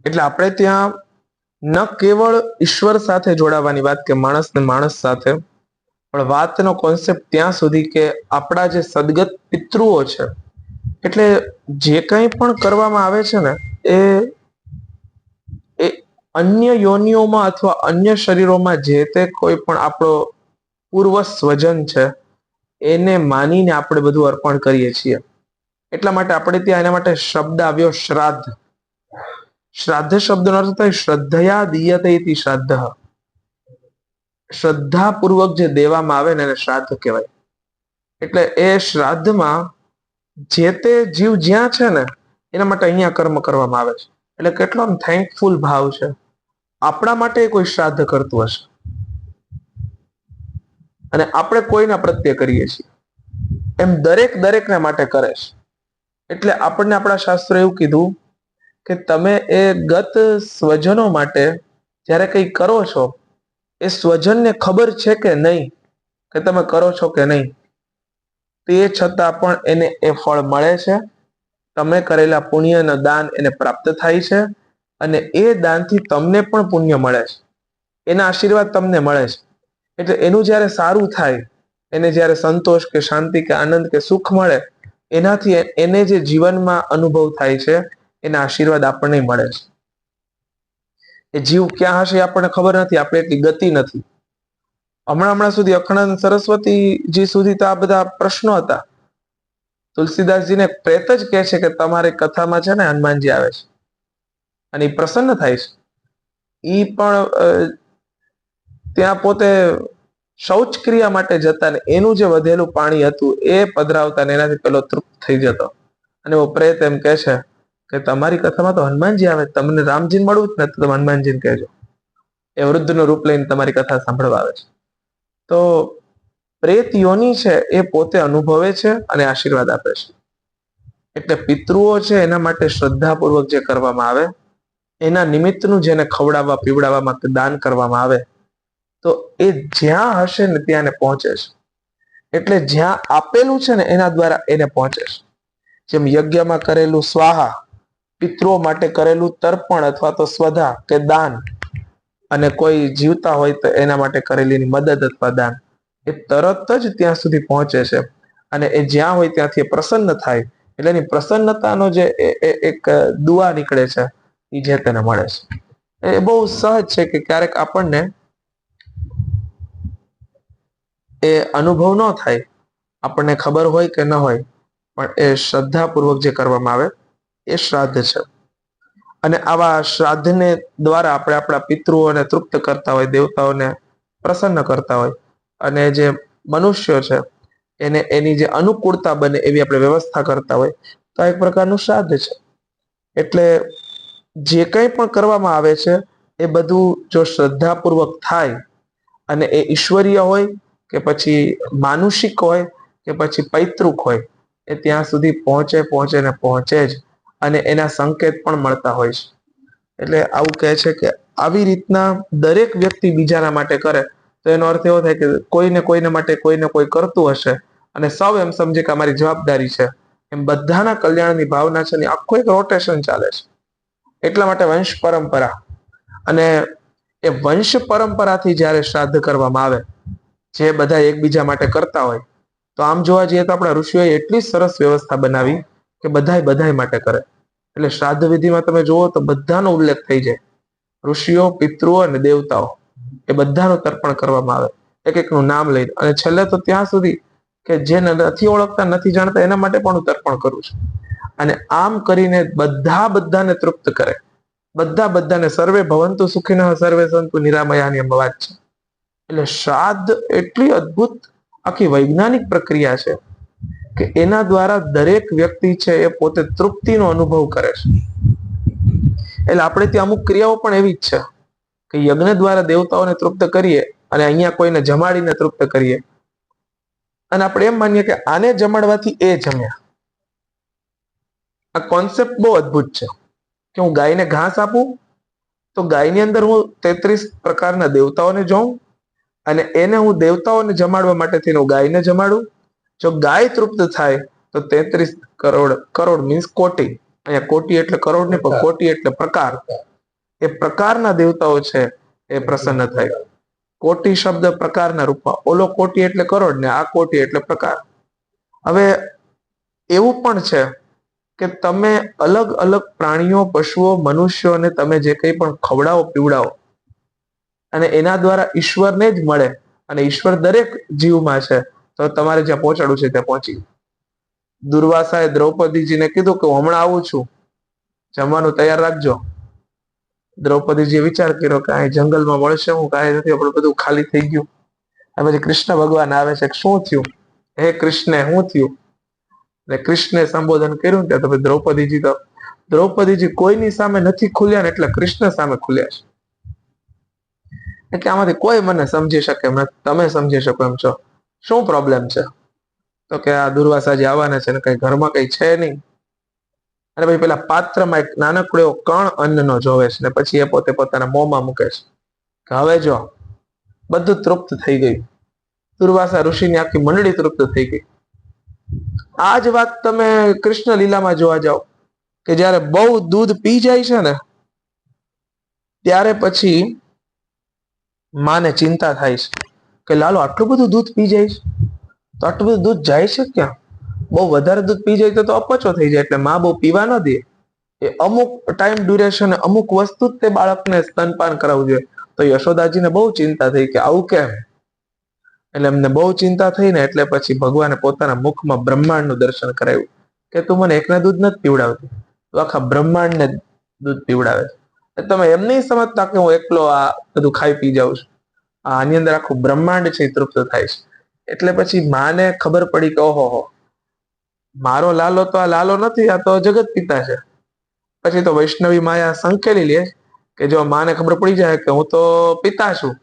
એટલે આપણે ત્યાં ન કેવળ ઈશ્વર સાથે જોડાવાની વાત કે માણસ ને માણસ સાથે, પણ વાતનો કોન્સેપ્ટ ત્યાં સુધી કે આપણા જે સદગત પિતૃઓ છે, એટલે જે કંઈ પણ કરવામાં આવે છે ને એ એ અન્ય યોનિઓમાં અથવા અન્ય શરીરોમાં જે તે કોઈ પણ આપણો પૂર્વ સ્વજન છે એને માનીને આપણે બધું અર્પણ કરીએ છીએ. એટલા માટે આપણે ત્યાં એના માટે શબ્દ આવ્યો શ્રાદ્ધ. શ્રાદ્ધ શબ્દનો અર્થ થાય શ્રદ્ધયા દીયતે ઇતિ શ્રાદ્ધ. શ્રદ્ધાપૂર્વક જે દેવામાં આવે ને એને શ્રાદ્ધ કહેવાય. એટલે એ શ્રાદ્ધમાં જે તે જીવ જ્યાં છે ને એના માટે અહીંયા કર્મ કરવામાં આવે છે. એટલે કેટલો થેન્કફુલ ભાવ છે. આપણા માટે કોઈ શ્રાદ્ધ કરતું હશે અને આપણે કોઈના પ્રત્યે કરીએ છીએ, એમ દરેકના માટે કરે છે. એટલે આપણને આપણા શાસ્ત્રો એવું કીધું કે તમે એ ગત સ્વજનો માટે જ્યારે કંઈ કરો છો, એ સ્વજનને ખબર છે કે નહીં કે તમે કરો છો કે નહીં, તે છતાં પણ એને એ ફળ મળે છે. તમે કરેલા પુણ્યનું દાન એને પ્રાપ્ત થાય છે અને એ દાનથી તમને પણ પુણ્ય મળે છે, એના આશીર્વાદ તમને મળે છે. એટલે એનું જ્યારે સારું થાય, એને જ્યારે સંતોષ કે શાંતિ કે આનંદ કે સુખ મળે, એનાથી એને જે જીવનમાં અનુભવ થાય છે એના આશીર્વાદ આપણને મળે છે. એ જીવ ક્યાં હશે આપણને ખબર નથી, આપણે એટલી ગતિ નથી. હમણાં સુધી અખંડાનંદ સરસ્વતીજી સુધી તો આ બધા પ્રશ્નો હતા. તુલસીદાસજીને પ્રેત જ કહે છે કે તમારી કથામાં છે ને હનુમાનજી આવે છે અને એ પ્રસન્ન થાય છે. એ પણ ત્યાં પોતે શૌચ ક્રિયા માટે જતા ને એનું જે વધેલું પાણી હતું એ પધરાવતા ને એનાથી પેલો તૃપ્ત થઈ જતો. અને એવો પ્રેત એમ કહે છે કે તમારી કથામાં તો હનુમાનજી આવે, તમને રામજીને મળવું જ નથી, તમે હનુમાનજીને કહેજો. એ વૃદ્ધનું રૂપ લઈને તમારી કથા સાંભળવા આવે છે. તો પ્રેત યોની છે એ પોતે અનુભવે છે અને આશીર્વાદ આપે છે. એટલે પિતૃઓ છે એના માટે શ્રદ્ધાપૂર્વક જે કરવામાં આવે, એના નિમિત્તનું જેને ખવડાવવા પીવડાવવામાં દાન કરવામાં આવે, તો એ જ્યાં હશે ને ત્યાં એને પહોંચે છે. એટલે જ્યાં આપેલું છે ને એના દ્વારા એને પહોંચે છે. જેમ યજ્ઞમાં કરેલું સ્વાહા, પિતૃઓ માટે કરેલું તર્પણ અથવા તો સ્વધા કે દાન, અને કોઈ જીવતા હોય તો એના માટે કરેલી મદદ અથવા દાન, એ તરત જ ત્યાં સુધી પહોંચે છે અને એ જ્યાં હોય ત્યાંથી પ્રસન્ન થાય. એટલે એની પ્રસન્નતાનો જે એક દુઆ નીકળે છે એ જે તેને મળે છે. એ બહુ સહજ છે કે ક્યારેક આપણને એ અનુભવ ન થાય, આપણને ખબર હોય કે ન હોય, પણ એ શ્રદ્ધાપૂર્વક જે કરવામાં આવે એ શ્રાદ્ધ છે. અને આવા શ્રાદ્ધને દ્વારા આપણે આપણા પિતૃઓને તૃપ્ત કરતા હોય, દેવતાઓને પ્રસન્ન કરતા હોય, અને જે મનુષ્યો છે એને એની જે અનુકૂળતા બને એવી આપણે વ્યવસ્થા કરતા હોય, તો આ એક પ્રકારનું શ્રાદ્ધ છે. એટલે જે કંઈ પણ કરવામાં આવે છે એ બધું જો શ્રદ્ધાપૂર્વક થાય અને એ ઈશ્વરીય હોય કે પછી માનુષિક હોય કે પછી પૈતૃક હોય, એ ત્યાં સુધી પહોંચે જ, અને એના સંકેત પણ મળતા હોય છે. એટલે આવું કહે છે કે આવી રીતના દરેક વ્યક્તિ બીજાના માટે કરે તો એનો અર્થ એવો થાય કે કોઈને માટે કોઈને કોઈ કરતું હશે અને સૌ એમ સમજે કે અમારી જવાબદારી છે. એમ બધાના કલ્યાણની ભાવના છે ને આખું એક રોટેશન ચાલે છે. એટલા માટે વંશ પરંપરા, અને એ વંશ પરંપરાથી જ્યારે શ્રાદ્ધ કરવામાં આવે, જે બધા એકબીજા માટે કરતા હોય, તો આમ જોવા જઈએ તો આપણા ઋષિઓએ એટલી સરસ વ્યવસ્થા બનાવી કે બધાય માટે કરે. એટલે શ્રાદ્ધ વિધિમાં તમે જુઓ તો બધાનો ઉલ્લેખ થઈ જાય. ઋષિઓ, પિતૃઓ અને દેવતાઓ, એ બધાનું તર્પણ કરવામાં આવે, એક એકનું નામ લઈને. અને છેલ્લે તો ત્યાં સુધી કે જે નથી ઓળખતા, નથી જાણતા, એના માટે પણ હું તર્પણ કરું છું. અને આમ કરીને બધાને તૃપ્ત કરે, બધાને સર્વે ભવંતુ સુખિનઃ સર્વે સંતુ નિરામયાની એમ વાત છે. એટલે શ્રાદ્ધ એટલી અદ્ભુત આખી વૈજ્ઞાનિક પ્રક્રિયા છે કે એના દ્વારા દરેક વ્યક્તિ છે એ પોતે તૃપ્તિનો અનુભવ કરે છે. એટલે આપણે ત્યાં અમુક ક્રિયાઓ પણ એવી જ છે કે યજ્ઞ દ્વારા દેવતાઓને તૃપ્ત કરીએ અને અહીંયા કોઈને જમાડીને તૃપ્ત કરીએ, અને આપણે એમ માનીએ કે આને જમાડવાથી એ જમ્યા. આ કોન્સેપ્ટ બહુ અદ્ભુત છે કે હું ગાયને ઘાસ આપું તો ગાયની અંદર હું 33 પ્રકારના દેવતાઓને જોઉં, અને એને હું દેવતાઓને જમાડવા માટે થઈને હું ગાયને જમાડું. જો ગાય તૃપ્ત થાય તો 33 કરોડ મીન્સ કોટી. અહીંયા કોટી એટલે કરોડ નહીં, પણ કોટી એટલે પ્રકાર. એ પ્રકારના દેવતાઓ છે એ પ્રસન્ન થાય. કોટી શબ્દ પ્રકારના રૂપમાં, ઓલો કોટી એટલે કરોડ ને આ કોટી એટલે પ્રકાર. હવે એવું પણ છે કે તમે અલગ અલગ પ્રાણીઓ, પશુઓ, મનુષ્યોને તમે જે કંઈ પણ ખવડાવો પીવડાવો અને એના દ્વારા ઈશ્વરને જ મળે, અને ઈશ્વર દરેક જીવમાં છે, તો તમારે જ્યાં પહોંચાડવું છે ત્યાં પહોંચી. દુર્વાસાએ દ્રૌપદીજીને કીધું કે હું હમણાં આવું છું, જમવાનું તૈયાર રાખજો. દ્રૌપદીજીએ વિચાર કર્યો કે અહીં જંગલમાં મળશે, હું કાંઈ નથી, આપણું બધું ખાલી થઈ ગયું. અને પછી કૃષ્ણ ભગવાન આવે છે, શું થયું? હે કૃષ્ણ, શું થયું? એટલે કૃષ્ણે સંબોધન કર્યું ને તો દ્રૌપદીજી કોઈની સામે નથી ખુલ્યા ને એટલે કૃષ્ણ સામે ખુલ્યા છે. એટલે આમાંથી કોઈ મને સમજી શકે એમ નથી, તમે સમજી શકો એમ છો. શું પ્રોબ્લેમ છે? તો કે આ દુર્વાસાજી આવવાના છે ને કઈ ઘરમાં કઈ છે નહીં. અને પછી પેલા પાત્રમાં એક નાનકડો એવો કણ અન્નનો જોવે છે ને પછી એ પોતે પોતાના મોંમાં મૂકે છે કે હવે જો બધું તૃપ્ત થઈ ગયું. દુર્વાસા ઋષિની આખી મંડળી તૃપ્ત થઈ ગઈ. આ જ વાત તમે કૃષ્ણ લીલામાં જોવા જાઓ કે જયારે બહુ દૂધ પી જાય છે ને ત્યારે પછી માને ચિંતા થાય છે કે લાલો આટલું બધું દૂધ પી જાય છે, તો આટલું બધું દૂધ જાય છે ક્યાં? બહુ વધારે દૂધ પી જાય તો અપચો થઈ જાય, એટલે માં બહુ પીવા ન દે. એ અમુક ટાઈમ ડ્યુરેશન, અમુક વસ્તુ જ તે બાળકને સ્તનપાન કરાવવું જોઈએ. તો યશોદાજીને બહુ ચિંતા થઈ કે આવું કેમ? એટલે એમને બહુ ચિંતા થઈ ને એટલે પછી ભગવાને પોતાના મુખમાં બ્રહ્માંડનું દર્શન કરાવ્યું કે તું મને એકને દૂધ નથી પીવડાવતી, તું આખા બ્રહ્માંડને દૂધ પીવડાવે છે. તમે એમ નહીં સમજતા કે હું એકલો આ બધું ખાઈ પી જાઉં છું. આની અંદર આખું બ્રહ્માંડ છે એ તૃપ્ત થાય છે. એટલે પછી માને ખબર પડી કે ઓહો, મારો લાલો તો આ લાલો નથી, આ તો જગત પિતા છે. પછી તો વૈષ્ણવી માયા સંકેલી લે કે જો માને ખબર પડી જાય કે હું તો પિતા છું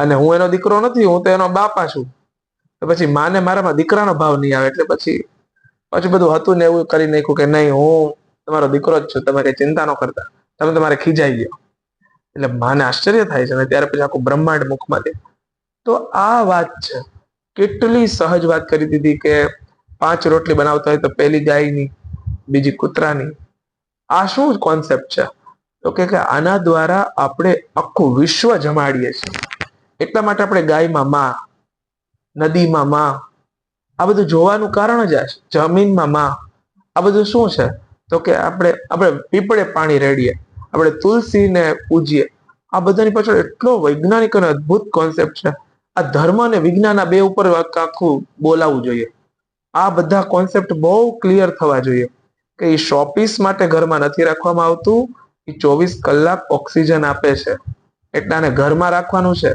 અને હું એનો દીકરો નથી, હું તો એનો બાપા છું, તો પછી માને મારામાં દીકરાનો ભાવ નહીં આવે. એટલે પછી બધું હતું ને એવું કરી નાખ્યું કે નહીં, હું તમારો દીકરો જ છું, તમે કઈ ચિંતા ન કરતા, તમે તમારે ખીજાઈ ગયો. એટલે માને આશ્ચર્ય થાય છે ને ત્યારે પછી આખું બ્રહ્માંડ મુખમાં દે. તો આ વાત છે, કેટલી સહજ વાત કરી દીધી કે 5 રોટલી બનાવતા હોય તો પહેલી ગાયની, બીજી કૂતરાની. આ શું કોન્સેપ્ટ છે? તો કે આના દ્વારા આપણે આખું વિશ્વ જમાડીએ છીએ. એટલા માટે આપણે ગાયમાં માં, નદીમાં માં, આ બધું જોવાનું કારણ જ આ છે. જમીનમાં માં, આ બધું શું છે? તો કે આપણે પીપળે પાણી રેડીએ, આપણે તુલસીને પૂજીએ. આ બધાની પાછળ એટલો વૈજ્ઞાનિક અને અદ્ભુત કોન્સેપ્ટ છે. આ ધર્મ અને વિજ્ઞાન આ બે ઉપર આખું બોલાવવું જોઈએ. આ બધા કોન્સેપ્ટ બહુ ક્લિયર થવા જોઈએ કે એ શોપીસ માટે ઘરમાં નથી રાખવામાં આવતું, એ 24 કલાક ઓક્સિજન આપે છે. એટલે આને ઘરમાં રાખવાનું છે.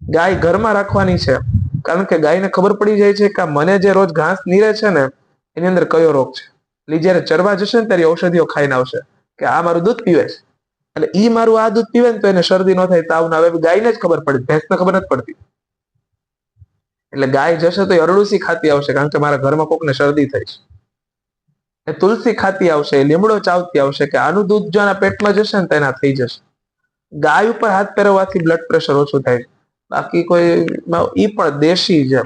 ગાય ઘરમાં રાખવાની છે, કારણ કે ગાયને ખબર પડી જાય છે કે મને જે રોજ ઘાસ નીરે છે ને એની અંદર કયો રોગ છે. એટલે જયારે ચરવા જશે ને ત્યારે ઔષધિઓ ખાઈને આવશે કે આ મારું દૂધ પીવે છે, એટલે ઈ મારું આ દૂધ પીવે ને તો એને શરદી ન થાય, તાવ ના આવે. ગાયને જ ખબર પડે, ભેંસને ખબર નથી પડતી. એટલે ગાય જશે તો અરડુસી ખાતી આવશે, કારણ કે મારા ઘરમાં કોકને શરદી થઈ છે. એ તુલસી ખાતી આવશે, લીમડો ચાવતી આવશે કે આનું દૂધ જો એના પેટમાં જશે ને તો એના થઈ જશે. ગાય ઉપર હાથ ફેરવવાથી બ્લડ પ્રેશર ઓછું થાય છે. બાકી કોઈ ઈ પણ દેશી છે,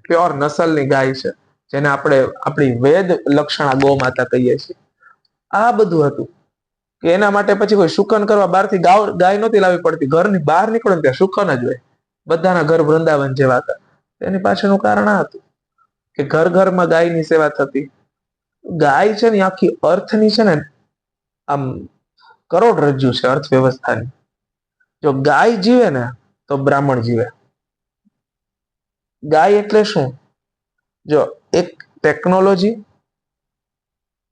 પ્યોર નસલની ગાય છે, જેને આપણે આપણી વેદ લક્ષણા ગૌ માતા કહીએ છીએ. આ બધું હતું કે એના માટે પછી કોઈ શુકન કરવા બહારથી ગાય નહોતી લાવવી પડતી. ઘરની બહાર નીકળો ને ત્યાં શુકન જ હોય. બધાના ઘર વૃંદાવન જેવા હતા. એની પાછળનું કારણ આ હતું કે ઘર ઘરમાં ગાયની સેવા થતી. ગાય છે ને આખી અર્થની છે ને આમ કરોડરજ્જુ છે અર્થવ્યવસ્થાની. જો ગાય જીવે ને તો બ્રાહ્મણ જીવે. ગાય એટલે શું? જો એક ટેકનોલોજી,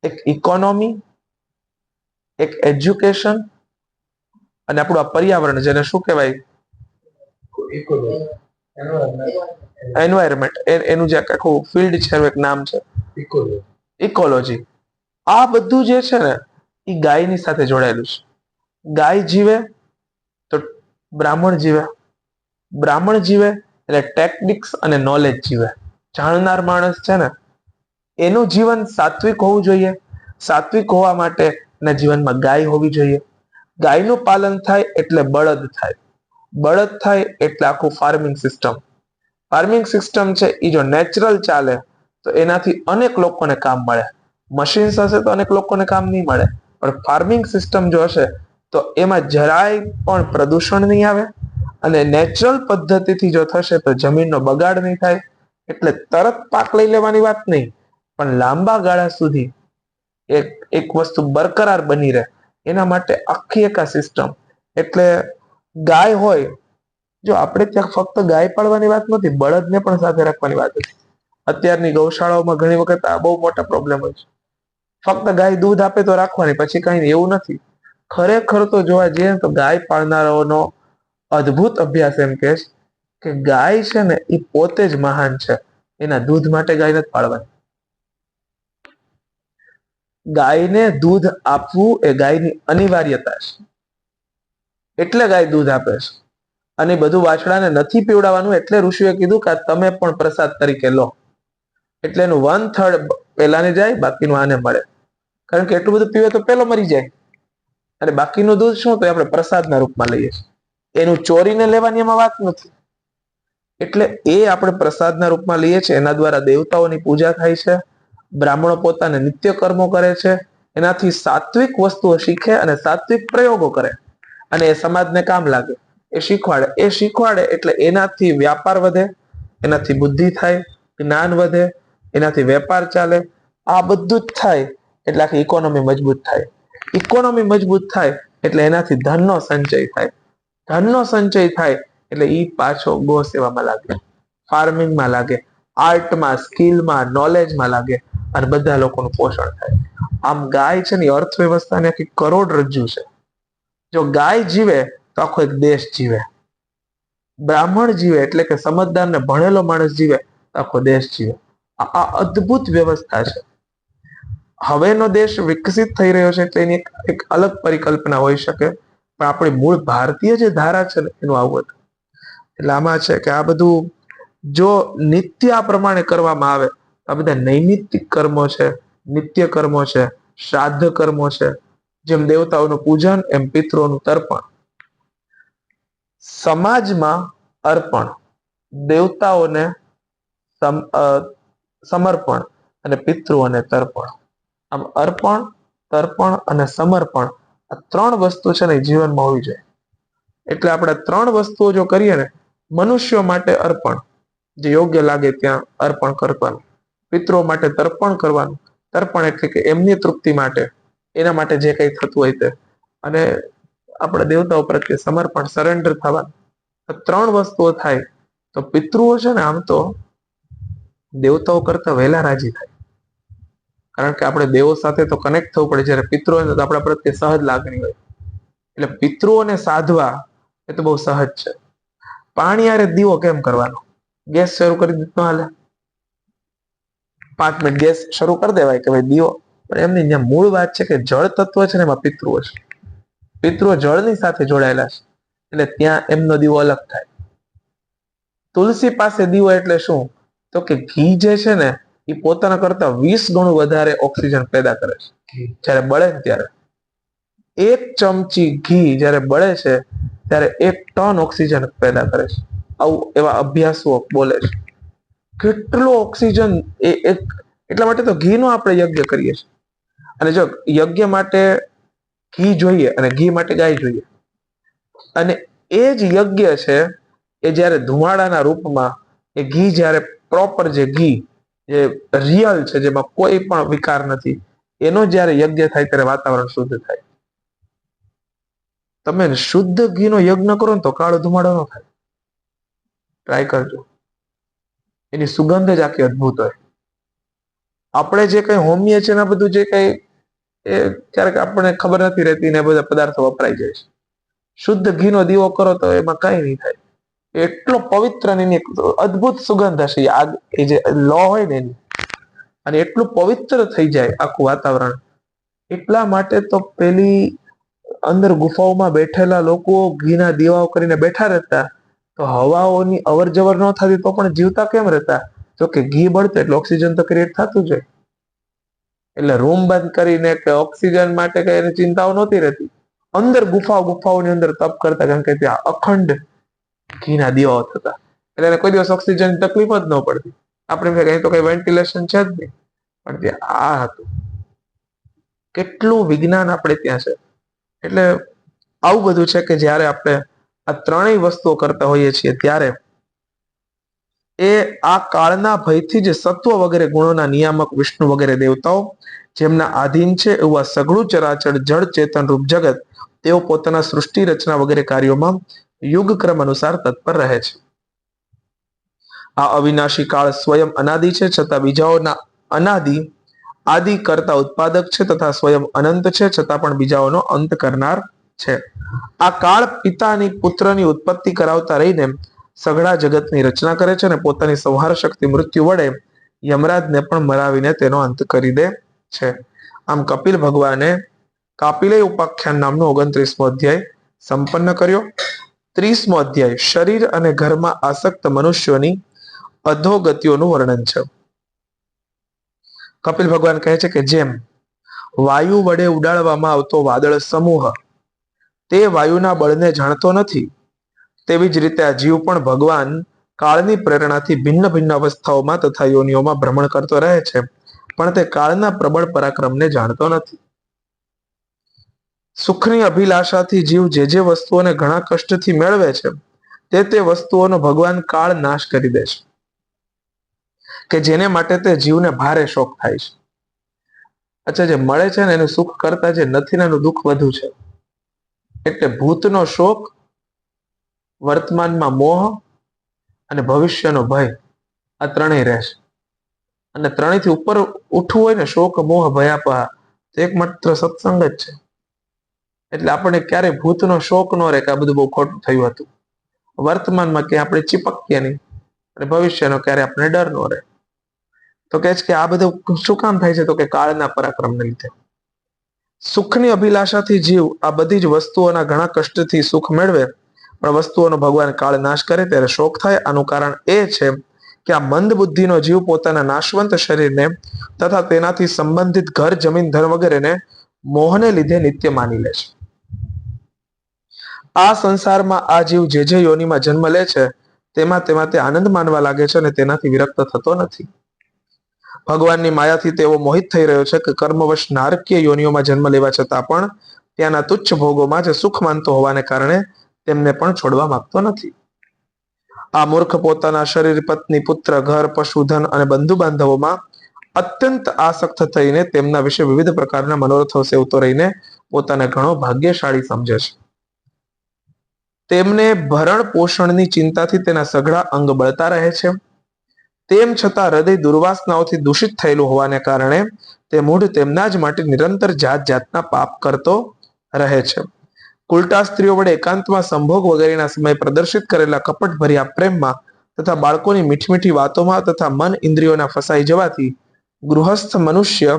એક ઇકોનોમી, એક એજ્યુકેશન અને આપણું આ પર્યાવરણ, જેને શું કહેવાય, એન્વાયરમેન્ટ, એનું જે આખું ફિલ્ડ છે, એક નામ છે ઇકોલોજી. આ બધું જે છે ને એ ગાયની સાથે જોડાયેલું છે. ગાય જીવે તો બ્રાહ્મણ જીવે. બ્રાહ્મણ જીવે એટલે ટેકનિક્સ અને નોલેજ જીવે. જાણનાર માણસ છે ને એનું જીવન સાત્વિક હોવું જોઈએ. સાત્વિક હોવા માટે એના જીવનમાં ગાય હોવી જોઈએ. ગાયનું પાલન થાય એટલે બળદ થાય. બળદ થાય એટલે આખું ફાર્મિંગ સિસ્ટમ. ફાર્મિંગ સિસ્ટમ છે એ જો નેચરલ ચાલે તો એનાથી અનેક લોકોને કામ મળે. મશીન્સ હશે તો અનેક લોકોને કામ નહીં મળે, પણ ફાર્મિંગ સિસ્ટમ જો હશે તો એમાં જરાય પણ પ્રદૂષણ નહીં આવે અને નેચરલ પદ્ધતિથી જો થશે તો જમીનનો બગાડ નહીં થાય. એટલે તરત પાક લઈ લેવાની વાત નહીં, પણ લાંબા ગાળા સુધી એક એક વસ્તુ બરકરાર બની રહે એના માટે આખી એક આ સિસ્ટમ. એટલે ગાય હોય, જો આપણે ત્યાં ફક્ત ગાય પાળવાની વાત નથી, બળદને પણ સાથે રાખવાની વાત હતી. અત્યારની ગૌશાળાઓમાં ઘણી વખત આ બહુ મોટા પ્રોબ્લેમ હોય છે. ફક્ત ગાય દૂધ આપે તો રાખવાની, પછી કઈ એવું નથી. ખરેખર તો જોવા જઈએ તો ગાય પાળનારાઓનો અદ્ભુત અભ્યાસ એમ કે છે કે ગાય છે ને એ પોતે જ મહાન છે. એના દૂધ માટે ગાય નથી પાળવાની. ગાયને દૂધ આપવું એ ગાયની અનિવાર્યતા છે, એટલે ગાય દૂધ આપે છે. અને બધું વાછડાને નથી પીવડાવવાનું, એટલે ઋષિએ કીધું કે તમે પણ પ્રસાદ તરીકે લો. એટલે એનું 1/3 પેલાને જાય, બાકીનું આને મળે. કારણ કે એટલું બધું પીવે તો પેલો મરી જાય, અને બાકીનું દૂધ શું તો આપણે પ્રસાદના રૂપમાં લઈએ છીએ. એનું ચોરીને લેવાની એમાં વાત નથી. એટલે એ આપણે પ્રસાદના રૂપમાં લઈએ છીએ. એના દ્વારા દેવતાઓની પૂજા થાય છે. બ્રાહ્મણો પોતાને નિત્ય કર્મો કરે છે. એનાથી સાત્વિક વસ્તુઓ શીખે અને સાત્વિક પ્રયોગો કરે, અને એ સમાજને કામ લાગે. એ શીખવાડે એટલે એનાથી વ્યાપાર વધે, એનાથી બુદ્ધિ થાય, જ્ઞાન વધે, એનાથી વેપાર ચાલે. આ બધું જ થાય એટલે આખી ઇકોનોમી મજબૂત થાય. ઇકોનોમી મજબૂત થાય એટલે એનાથી ધનનો સંચય થાય. ધનનો સંચય થાય એટલે ઈ પાછો ગો સેવામાં લાગે, ફાર્મિંગમાં લાગે, આર્ટમાં, સ્કિલમાં, નોલેજમાં લાગે, અને બધા લોકોનું પોષણ થાય. આમ ગાય છે ને અર્થવ્યવસ્થાની આખી કરોડરજ્જુ છે. જો ગાય જીવે તો આખો એક દેશ જીવે. બ્રાહ્મણ જીવે એટલે કે સમજદાર ને ભણેલો માણસ જીવે તો આખો દેશ જીવે. આ અદ્ભુત વ્યવસ્થા છે. હવેનો દેશ વિકસિત થઈ રહ્યો છે એટલે એની એક અલગ પરિકલ્પના હોઈ શકે, પણ આપણી મૂળ ભારતીય જે ધારા છે ને એનું આવું હતું. એટલે આમાં છે કે આ બધું જો નિત્ય આ પ્રમાણે કરવામાં આવે, આ બધા નૈમિત્તિક કર્મો છે, નિત્ય કર્મો છે, શ્રાદ્ધ કર્મો છે. જેમ દેવતાઓનું પૂજન એમ પિતૃઓનું તર્પણ. સમાજમાં અર્પણ, દેવતાઓને સમર્પણ અને પિતૃઓને તર્પણ. આમ અર્પણ, તર્પણ અને સમર્પણ, આ 3 વસ્તુ છે ને જીવનમાં હોવી જોઈએ. એટલે આપણે 3 વસ્તુઓ જો કરીએ ને, મનુષ્યો માટે અર્પણ, જે યોગ્ય લાગે ત્યાં અર્પણ કરવાનું. પિતૃઓ માટે તર્પણ કરવાનું. તર્પણ એટલે કે એમની તૃપ્તિ માટે, એના માટે જે કંઈ થતું હોય તે. અને આપણા દેવતાઓ પ્રત્યે સમર્પણ, સરેન્ડર થવાનું. 3 વસ્તુઓ થાય તો પિતૃઓ છે ને આમ તો દેવતાઓ કરતા વહેલા રાજી થાય. કારણ કે આપણે દેવો સાથે તો કનેક્ટ થવું પડે, જ્યારે પિતૃઓને તો આપણા પ્રત્યે સહજ લાગણી હોય. એટલે પિતૃઓને સાધવા એ તો બહુ સહજ છે. પાણી યારે દીવો કેમ કરવાનો? ગેસ શરૂ કરી દીધો હાલે, 5 મિનિટ ગેસ શરૂ કરી દેવાય કે ભાઈ દીવો. પણ એમની જ્યાં મૂળ વાત છે કે જળ તત્વ છે ને એમાં પિતૃઓ છે. પિતૃઓ જળની સાથે જોડાયેલા છે, એટલે ત્યાં એમનો દીવો અલગ થાય. તુલસી પાસે દીવો એટલે શું તો કે ઘી જે છે ને એ પોતાના કરતા 20 ગણું વધારે ઓક્સિજન પેદા કરે છે. જ્યારે બળે ને ત્યારે 1 ચમચી ઘી જ્યારે બળે છે ત્યારે 1 ટન ઓક્સિજન પેદા કરે છે. આવું એવા અભ્યાસો બોલે છે. કેટલો ઓક્સિજન એટલા માટે તો ઘીનો આપણે યજ્ઞ કરીએ છીએ. અને જો યજ્ઞ માટે ઘી જોઈએ અને ઘી માટે ગાય જોઈએ, અને એ જ યજ્ઞ છે એ જ્યારે ધુમાડાના રૂપમાં એ ઘી જ્યારે પ્રોપર જે ઘી જે રિયલ છે, જેમાં કોઈ પણ વિકાર નથી, એનો જ્યારે યજ્ઞ થાય ત્યારે વાતાવરણ શુદ્ધ થાય. તમે શુદ્ધ ઘીનો યજ્ઞ કરો ને તો કાળો ધુમાડો ન થાય. ટ્રાય કરજો. એની સુગંધ જ આખી અદ્ભુત હોય. આપણે જે કઈ હોમીએ છીએ ને બધું જે કઈ એ ક્યારેક આપણને ખબર નથી રહેતી ને બધા પદાર્થો વપરાઈ જાય છે. શુદ્ધ ઘીનો દીવો કરો તો એમાં કઈ નહીં થાય. એટલો પવિત્ર એની અદ્ભુત સુગંધ હશે આગ, એ જે લો હોય ને એની, અને એટલું પવિત્ર થઈ જાય આખું વાતાવરણ. એટલા માટે તો પેલી અંદર ગુફાઓમાં બેઠેલા લોકો ઘીના દીવાઓ કરીને બેઠા રહેતા, તો હવાઓની અવર જવર ન થતી તો પણ જીવતા કેમ રહેતા? તો કે ઘી બળતું એટલે ઓક્સિજન તો ક્રિએટ થતું જ હોય. એટલે રૂમ બંધ કરીને કે ઓક્સિજન માટે કઈ એની ચિંતાઓ નહોતી રહેતી. અંદર ગુફાઓની અંદર તપ કરતા, કારણ કે ત્યાં અખંડ ઘીના દીવાઓ થતા, એટલે એને કોઈ દિવસ ઓક્સિજન તકલીફ જ ન પડતી. આપણે કઈ તો કઈ વેન્ટિલેશન છે જ નહીં, પણ ત્યાં આ હતું. કેટલું વિજ્ઞાન આપણે ત્યાં છે. એટલે આવું બધું છે કે જ્યારે આપણે આ ત્રણેય વસ્તુઓ કરતા હોઈએ છીએ ત્યારે એ આ કાળના ભયથી જ સત્વ વગેરે ગુણોના નિયામક વિષ્ણુ વગેરે દેવતાઓ જેમના આધીન છે એવું આ સઘળું ચરાચર જળ ચેતન રૂપ જગત તેઓ પોતાના સૃષ્ટિ રચના વગેરે કાર્યોમાં યુગક્રમ અનુસાર તત્પર રહે છે. આ અવિનાશી કાળ સ્વયં અનાદિ છે, છતાં બીજાઓના અનાદિ આદિ કરતા ઉત્પાદક છે, તથા સ્વયં અનંત છે, છતાં પણ બીજાઓનો અંત કરનાર છે. આ કાળ પિતાની પુત્રની ઉત્પત્તિ કરાવતા રહીને સઘળા જગતની રચના કરે છે અને પોતાની સંહાર શક્તિ મૃત્યુ વડે યમરાજને પણ મરાવીને તેનો અંત કરી દે છે. આમ કપિલ ભગવાને કાપિલેય ઉપાખ્યાન નામનો 29મો અધ્યાય સંપન્ન કર્યો. 30મો અધ્યાય શરીર અને ઘરમાં આસક્ત મનુષ્યોની અધોગતિઓનું વર્ણન છે. કપિલ ભગવાન કહે છે કે જેમ વાયુ વડે ઉડાડવામાં આવતો વાદળ સમૂહ તે વાયુના બળને જાણતો નથી, તેવી જ રીતે આ જીવ પણ ભગવાન કાળની પ્રેરણાથી ભિન્ન ભિન્ન અવસ્થાઓમાં તથા યોનિઓમાં ભ્રમણ કરતો રહે છે, પણ તે કાળના પ્રબળ પરાક્રમને જાણતો નથી. સુખની અભિલાષાથી જીવ જે વસ્તુઓને ઘણા કષ્ટથી મેળવે છે તે વસ્તુઓનો ભગવાન કાળ નાશ કરી દે છે, કે જેને માટે તે જીવને ભારે શોક થાય છે. અચ્છા, જે મળે છે ને એનું સુખ કરતા જે નથી ને એનું દુઃખ વધુ છે. એટલે ભૂતનો શોક, વર્તમાનમાં મોહ અને ભવિષ્યનો ભય, આ ત્રણેય રહેશે. અને ત્રણેયથી ઉપર ઉઠવું હોય ને, શોક મોહ ભયાપહા, તો એકમાત્ર સત્સંગ જ છે. એટલે આપણને ક્યારેય ભૂતનો શોક ન રહે કે આ બધું બહુ ખોટું થયું હતું. વર્તમાનમાં ક્યાંય આપણે ચીપકીએ નહીં અને ભવિષ્યનો ક્યારે આપણે ડર ન રહે. તો કહે છે કે આ બધું શું કામ થાય છે? તો કે કાળના પરાક્રમને લીધે. સુખની અભિલાષાથી જીવ આ બધી જ વસ્તુઓના ઘણા કષ્ટથી સુખ મેળવે, પણ વસ્તુઓનો ભગવાન કાળ નાશ કરે ત્યારે શોક થાય. આનું કારણ એ છે કે આ મંદ બુદ્ધિનો જીવ પોતાના નાશવંત શરીરને તથા તેનાથી સંબંધિત ઘર, જમીન, ધન વગેરેને મોહને લીધે નિત્ય માની લે છે. આ સંસારમાં આ જીવ જે યોનિમાં જન્મ લે છે તેમાં તે આનંદ માનવા લાગે છે અને તેનાથી વિરક્ત થતો નથી. ભગવાનની માયાથી તેઓ મોહિત થઈ રહ્યો છે કે કર્મવશ નારકીય યોનિઓમાં જન્મ લેવા છતાં પણ ત્યાંના તુચ્છ ભોગોમાં જ સુખ માનતો હોવાને કારણે તેમને પણ છોડવા માંગતો નથી. આ મૂર્ખ પોતાના શરીર, પત્ની, પુત્ર, ઘર, પશુધન અને બંધુ બાંધવોમાં અત્યંત આસક્ત થઈને તેમના વિશે વિવિધ પ્રકારના મનોરથો સેવતો રહીને પોતાને ઘણો ભાગ્યશાળી સમજે છે. તેમને ભરણ પોષણની ચિંતાથી તેના સઘળા અંગ બળતા રહે છે. તેમ છતાં હૃદય દુર્વાસનાઓથી દૂષિત થયેલું હોવાને કારણે તે મૂઢ તેમના જ માટે નિરંતર જાત જાતના પાપ કરતો રહે છે. ઉલટા સ્ત્રીઓ વડે એકાંતમાં સંભોગ વગેરેના સમય પ્રદર્શિત કરેલા કપટ ભર્યા પ્રેમમાં તથા બાળકોની મીઠી મીઠી વાતોમાં તથા મન ઇન્દ્રિયોના ફસાઈ જવાથી ગૃહસ્થ મનુષ્ય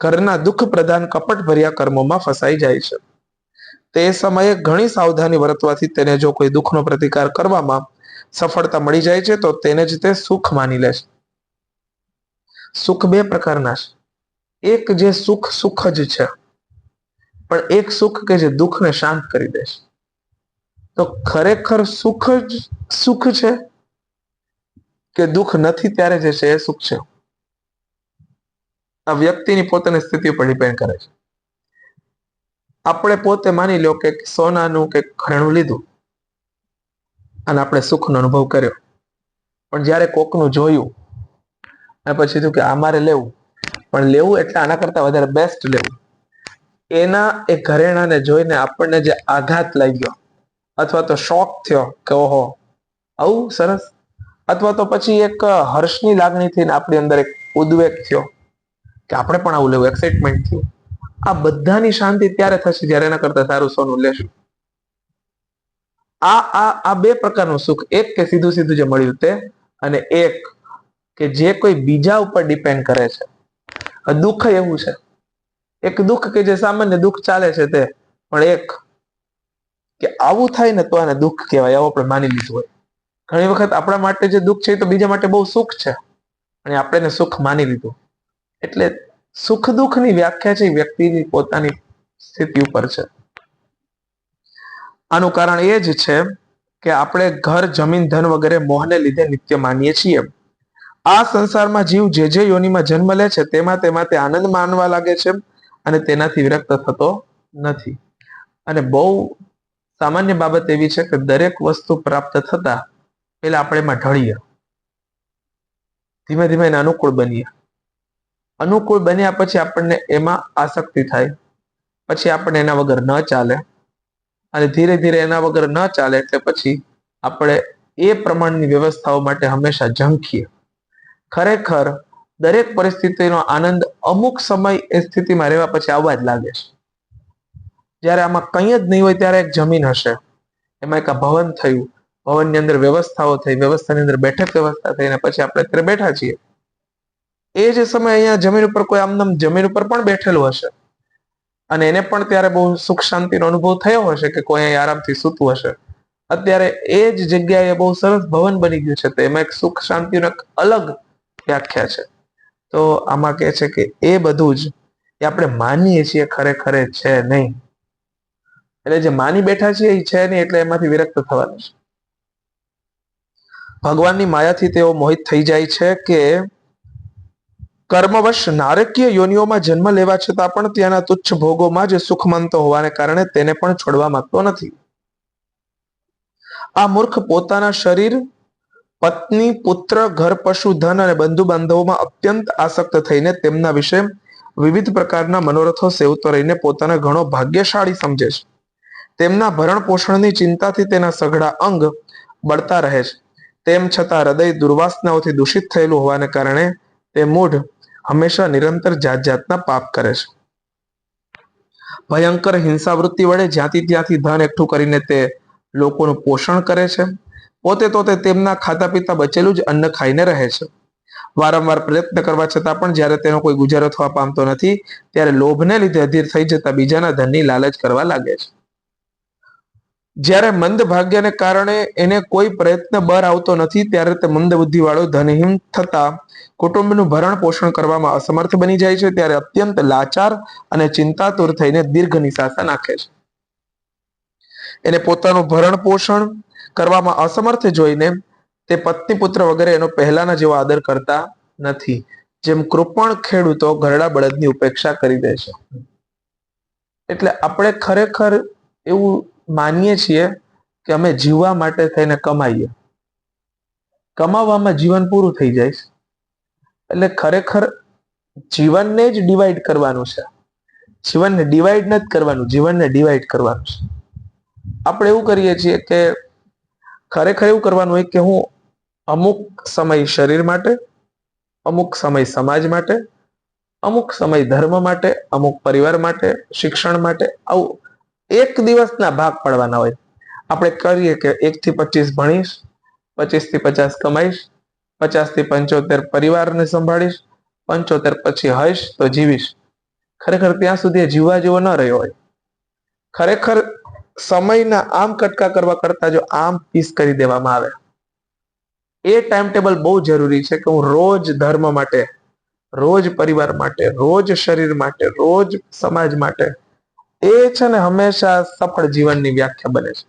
ઘરના દુઃખ પ્રધાન કપટ ભર્યા કર્મોમાં ફસાઈ જાય છે. તે સમયે ઘણી સાવધાની વર્તવાથી તેને જો કોઈ દુઃખનો પ્રતિકાર કરવામાં સફળતા મળી જાય છે તો તેને જ તે સુખ માની લે છે. સુખ બે પ્રકારના છે. એક જે સુખ સુખ જ છે, પણ એક સુખ કે જે દુઃખને શાંત કરી દે છે. તો ખરેખર સુખ જ સુખ છે કે દુઃખ નથી ત્યારે જે છે એ સુખ છે? આ વ્યક્તિની પોતાની સ્થિતિ પર ડિપેન્ડ કરે છે. આપણે પોતે માની લો કે સોનાનું કે ઘરેણું લીધું અને આપણે સુખનો અનુભવ કર્યો, પણ જ્યારે કોકનું જોયું અને પછી થયું કે આ મારે લેવું, પણ લેવું એટલે આના કરતા વધારે બેસ્ટ લેવું, એના એ ઘરેણાને જોઈને આપણને જે આઘાત લાગ્યો અથવા તો શોક થયો કે ઓહો આવું સરસ, અથવા તો પછી એક હર્ષની લાગણી થઈને આપણી અંદર એક ઉદ્વેગ થયો કે આપણે પણ આવું લેવું, એક્સાઇટમેન્ટ થયું. આ બધાની શાંતિ ત્યારે થશે જ્યારે એના કરતા સારું સોનું લેશું. આ બે પ્રકારનું સુખ, એક કે સીધું સીધું જે મળ્યું તે, અને એક કે જે કોઈ બીજા ઉપર ડિપેન્ડ કરે છે. દુઃખ એવું છે, એક દુઃખ કે જે સામાન્ય દુઃખ ચાલે છે તે, પણ એક કે આવું થાય ને તો આને દુઃખ કહેવાય, આવું આપણે માની લીધું હોય. ઘણી વખત આપણા માટે જે દુઃખ છે એ તો બીજા માટે બહુ સુખ છે અને આપણે એને સુખ માની લીધું. એટલે સુખ દુઃખની વ્યાખ્યા છે એ વ્યક્તિની પોતાની સ્થિતિ ઉપર છે. આનું કારણ એ જ છે કે આપણે ઘર, જમીન, ધન વગેરે મોહને લીધે નિત્ય માનીએ છીએ. આ સંસારમાં જીવ જે યોનિમાં જન્મ લે છે તેમાં તે આનંદ માનવા લાગે છે અને તેનાથી વિરક્ત થતો નથી. અને બહુ સામાન્ય બાબત એવી છે કે દરેક વસ્તુ પ્રાપ્ત થતા પહેલા આપણે એમાં ઢળીએ, ધીમે ધીમે એને અનુકૂળ બનીએ. અનુકૂળ બન્યા પછી આપણને એમાં આસક્તિ થાય, પછી આપણને એના વગર ન ચાલે, અને ધીરે ધીરે એના વગર ન ચાલે એટલે પછી આપણે એ પ્રમાણની વ્યવસ્થાઓ માટે હંમેશા ઝંખીએ. ખરેખર દરેક પરિસ્થિતિનો આનંદ અમુક સમય એ સ્થિતિમાં રહેવા પછી આવવા જ લાગે છે. જ્યારે આમાં કંઈ જ નહીં હોય ત્યારે એક જમીન હશે, એમાં એક ભવન થયું, ભવનની અંદર વ્યવસ્થાઓ થઈ, વ્યવસ્થાની અંદર બેઠક વ્યવસ્થા થઈ, અને પછી આપણે અત્યારે બેઠા છીએ. એ જ સમય અહીંયા જમીન ઉપર કોઈ આમનામ જમીન ઉપર પણ બેઠેલું હશે, અને એને પણ ત્યારે બહુ સુખ શાંતિનો અનુભવ થયો હશે કે કોઈ અહીં આરામથી સૂતું હશે. અત્યારે એ જ જગ્યાએ બહુ સરસ ભવન બની ગયું છે, તો એમાં એક સુખ શાંતિનો એક અલગ વ્યાખ્યા છે. તો આમાં કહે છે કે એ બધું જ એ આપણે માનીએ છીએ ખરેખર છે નહીં. એટલે જે માની બેઠા છીએ એ છે નહીં, એટલે એમાંથી વિરક્ત થવાનું છે. ભગવાનની માયાથી તેઓ મોહિત થઈ જાય છે કે કર્મવશ નારકીય યોનિઓમાં જન્મ લેવા છતાં પણ ત્યાંના તુચ્છ ભોગોમાં જ સુખ માનતો હોવાને કારણે તેને પણ છોડવા માંગતો નથી. આ મૂર્ખ પોતાના શરીર, પત્ની, પુત્ર, ઘર, પશુ, ધન અને બંધુ બાંધવોમાં અત્યંત આસક્ત થઈને તેમના વિશે વિવિધ પ્રકારના મનોરથો સેવતો રહીને પોતાને ઘણો ભાગ્યશાળી સમજે છે. તેમના ભરણ પોષણની ચિંતાથી તેના સઘળા અંગ બળતા રહે છે. તેમ છતાં હૃદય દુર્વાસનાઓથી દૂષિત થયેલું હોવાને કારણે તે મૂઢ હંમેશા નિરંતર જાત જાતના પાપ કરે છે. ભયંકર હિંસાવૃત્તિ વડે જ્યાંથી ત્યાંથી ધન એકઠું કરીને તે લોકોનું પોષણ કરે છે. પોતે તો તે તેમના ખાતા પીતા બચેલું જ અન્ન ખાઈને રહે છે. વારંવાર પ્રયત્ન કરવા છતાં પણ જ્યારે તેનો કોઈ ગુજારો થવા પામતો નથી, ત્યારે લોભને લીધે અધીર થઈ જતા બીજાના ધનની લાલચ કરવા લાગે છે. જ્યારે મંદ ભાગ્યને કારણે એને કોઈ પ્રયત્ન બર આવતો નથી, ત્યારે તે મંદ બુદ્ધિવાળો ધનહીન થતા કુટુંબનું ભરણ પોષણ કરવામાં અસમર્થ બની જાય છે. ત્યારે અત્યંત લાચાર અને ચિંતાતુર થઈને દીર્ઘ નિશાસા નાખે છે. એને પોતાનું ભરણ પોષણ કરવામાં અસમર્થ જોઈને તે પત્ની, પુત્ર વગેરે એનો પહેલાના જેવો આદર કરતા નથી. જેમ કૃપણ ખેડૂતો ઘરડા બળદની ઉપેક્ષા કરી દે છે. એટલે આપણે ખરેખર એવું માનીએ છીએ કે અમે જીવવા માટે થઈને કમાઈએ, કમાવામાં જીવન પૂરું થઈ જાય છે. એટલે ખરેખર જીવનને જ ડિવાઈડ કરવાનું છે. જીવનને ડિવાઈડ નથી કરવાનું, જીવનને ડિવાઈડ કરવાનું છે. આપણે એવું કરીએ છીએ કે ખરેખર એવું કરવાનું હોય કે હું અમુક સમય શરીર માટે, અમુક સમય સમાજ માટે, અમુક સમય ધર્મ માટે, અમુક પરિવાર માટે, શિક્ષણ માટે, આવું એક દિવસના ભાગ પાડવાના હોય. આપણે કરીએ કે 1 થી 25 ભણીશ, 25 થી 50 કમાઈશ, 50 થી 75 પરિવારને સંભાળીશ, 75 પછી હઈશ તો જીવીશ. ખરેખર ત્યાં સુધી જીવવા જેવો ન રહ્યો હોય. ખરેખર સમયના આમ કટકા કરવા કરતા જો આમ પીસ કરી દેવામાં આવે, એ ટાઈમ ટેબલ બહુ જરૂરી છે કે હું રોજ ધર્મ માટે, રોજ પરિવાર માટે, રોજ શરીર માટે, રોજ સમાજ માટે, એ છે ને હંમેશા સફળ જીવનની વ્યાખ્યા બને છે.